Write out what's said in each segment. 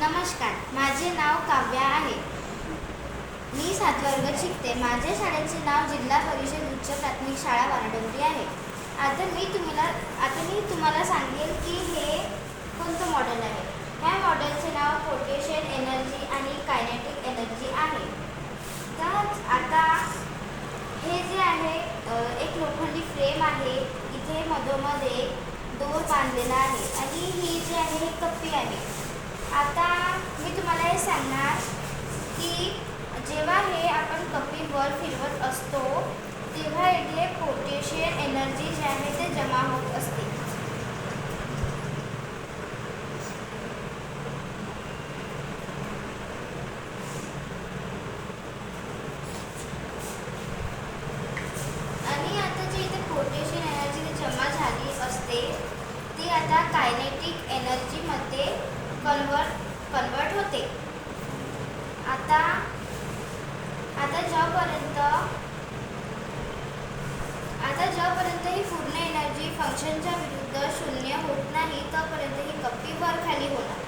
नमस्कार, माझे नाव काव्या आहे. मी 7 वर्गात शिकते. माझ्या शाळेचे नाव जिल्हा परिषद उच्च प्राथमिक शाळा वारडोंगरी आहे. आता मी तुम्हाला सांगेल की हे कोणतं मॉडेल आहे. ह्या मॉडेलचे नाव पोटेन्शियल एनर्जी आणि कायनेटिक एनर्जी आहे. तर आता हे जे आहे एक लोखंडी फ्रेम आहे. इथे मधोमध्ये दोर बांधलेला आहे आणि ही जी आहे ही कप्पी आहे. आता मी तुम्हाला हे सांगणार की जेव्हा हे आपण कप्पी वर फिरवत असतो तेव्हा इथे पोटेन्शियल एनर्जी जी आहे ते जमा होत असते. आणि आता जी इथे पोटेन्शियल एनर्जी जमा झाली असते ती आता कायनेटिक एनर्जीमध्ये कन्वर्ट होते. आता जोपर्यंत ही पूर्ण एनर्जी फंक्शनच्या विरुद्ध शून्य होत नाही तोपर्यंत ही कप्पी वर खाली होणार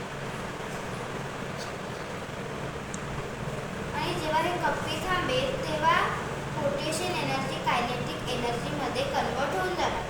आणि जेव्हा ही कप्पी थांबेल तेव्हा पोटेन्शियल एनर्जी कायनेटिक एनर्जीमध्ये कन्वर्ट होऊन जाणार.